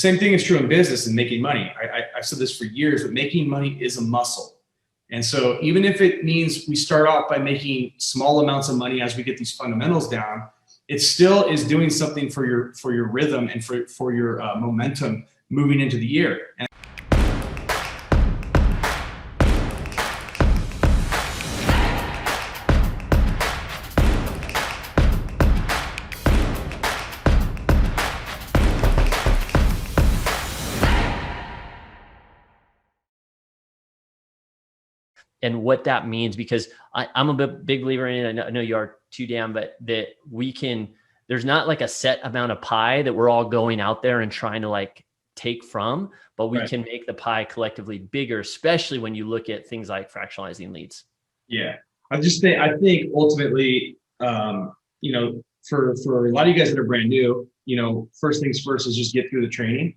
Same thing is true in business and making money. I've said this for years, but making money is a muscle. And so even if it means we start off by making small amounts of money as we get these fundamentals down, it still is doing something for your rhythm and for your momentum moving into the year. And what that means, because I'm a big believer in it. I know you are too, Dan, but that there's not like a set amount of pie that we're all going out there and trying to like take from, but we can make the pie collectively bigger, especially when you look at things like fractionalizing leads. Yeah. I think ultimately, you know, for a lot of you guys that are brand new, you know, first things first is just get through the training,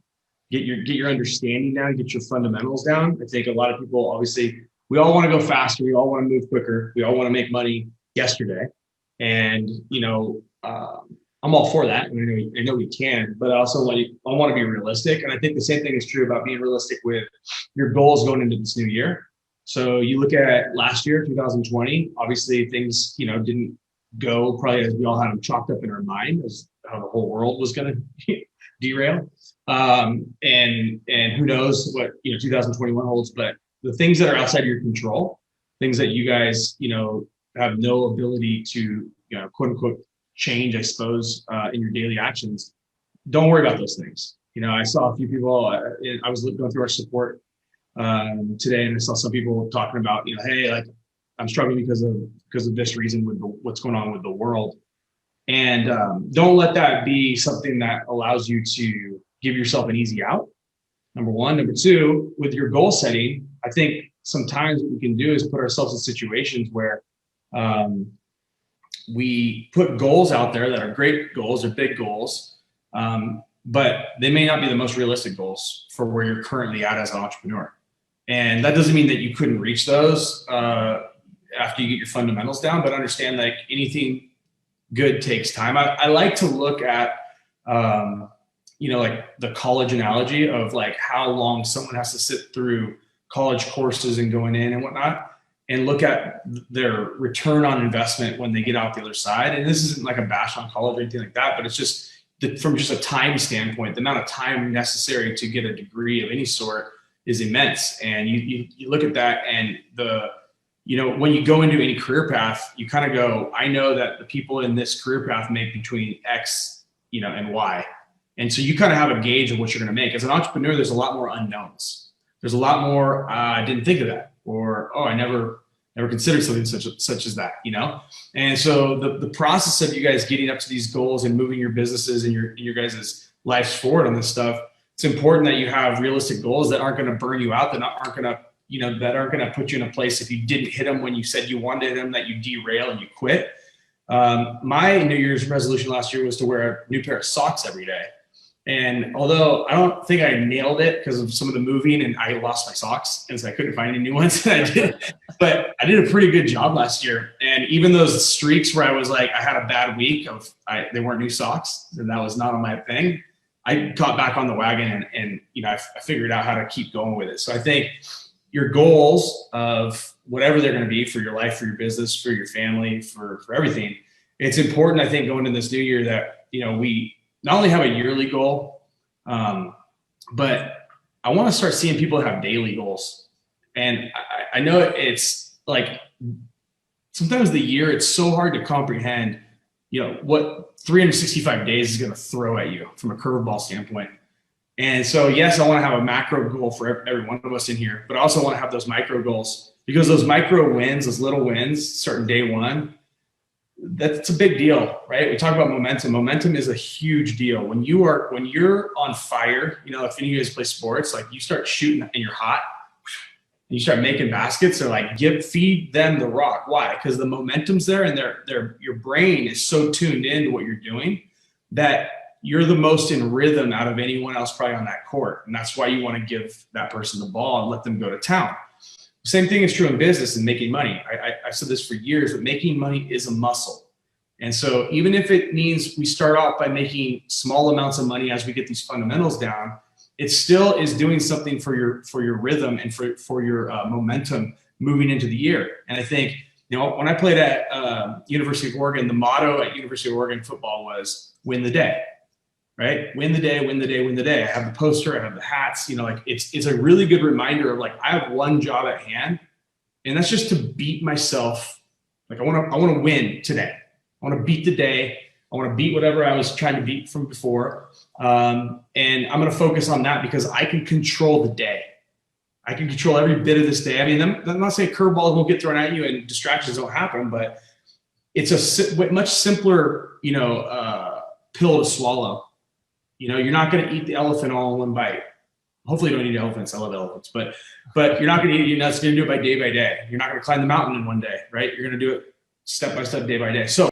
get your understanding down, get your fundamentals down. I think a lot of people, obviously, we all want to go faster. We all want to move quicker. We all want to make money yesterday. And, you know, I'm all for that. And I know we can, but I also I want to be realistic. And I think the same thing is true about being realistic with your goals going into this new year. So you look at last year, 2020, obviously things, you know, didn't go probably as we all had them chalked up in our mind as how the whole world was going to derail. And who knows what, you know, 2021 holds, but the things that are outside of your control, things that you guys, you know, have no ability to, you know, quote unquote, change, I suppose, in your daily actions, don't worry about those things. You know, I saw a few people, I was going through our support today, and I saw some people talking about, you know, hey, like I'm struggling because of this reason with what's going on with the world. And don't let that be something that allows you to give yourself an easy out. Number one. Number two, with your goal setting, I think sometimes what we can do is put ourselves in situations where we put goals out there that are great goals or big goals, but they may not be the most realistic goals for where you're currently at as an entrepreneur. And that doesn't mean that you couldn't reach those after you get your fundamentals down, but understand like anything good takes time. I like to look at, you know, like the college analogy of like how long someone has to sit through college courses and going in and whatnot, and look at their return on investment when they get out the other side. And this isn't like a bash on college or anything like that, but it's just from just a time standpoint, the amount of time necessary to get a degree of any sort is immense. And you look at that, and you know, when you go into any career path, you kind of go, I know that the people in this career path make between X, you know, and Y. And so you kind of have a gauge of what you're going to make. As an entrepreneur, there's a lot more unknowns. There's a lot more, I didn't think of that, or, oh, I never considered something such as that, you know? And so the process of you guys getting up to these goals and moving your businesses and your guys' lives forward on this stuff, it's important that you have realistic goals that aren't going to burn you out, that aren't going to, you know, that aren't going to put you in a place if you didn't hit them when you said you wanted them, that you derail and you quit. My New Year's resolution last year was to wear a new pair of socks every day. And although I don't think I nailed it because of some of the moving and I lost my socks and so I couldn't find any new ones, but I did a pretty good job last year. And even those streaks where I was like, I had a bad week they weren't new socks and that was not on my thing, I got back on the wagon and you know, I figured out how to keep going with it. So I think your goals of whatever they're going to be for your life, for your business, for your family, for everything, it's important, I think, going into this new year that, you know, we not only have a yearly goal, but I want to start seeing people have daily goals. And I know it's like sometimes the year, it's so hard to comprehend, you know, what 365 days is going to throw at you from a curveball standpoint. And so, yes, I want to have a macro goal for every one of us in here, but I also want to have those micro goals, because those micro wins, those little wins, starting day one, that's a big deal, right? We talk about momentum. Momentum is a huge deal. When you're on fire, you know, if any of you guys play sports, like you start shooting and you're hot and you start making baskets, they're like, feed them the rock. Why? Because the momentum's there and your brain is so tuned into what you're doing that you're the most in rhythm out of anyone else probably on that court. And that's why you want to give that person the ball and let them go to town. Same thing is true in business and making money. I've said this for years, but making money is a muscle. And so even if it means we start off by making small amounts of money as we get these fundamentals down, it still is doing something for your rhythm and for your momentum moving into the year. And I think, when I played at University of Oregon, the motto at University of Oregon football was win the day, right? Win the day, win the day, win the day. I have the poster, I have the hats, like it's a really good reminder of like, I have one job at hand, and that's just to beat myself. Like I want to win today. I want to beat the day. I want to beat whatever I was trying to beat from before. And I'm going to focus on that because I can control the day. I can control every bit of this day. I mean, I'm not saying curveballs won't get thrown at you and distractions don't happen, but it's a much simpler, pill to swallow. You're not going to eat the elephant all in one bite. Hopefully you don't eat elephants. I love elephants, but you're not going to eat, that's going to do it by day. You're not going to climb the mountain in one day, right? You're going to do it step by step, day by day. So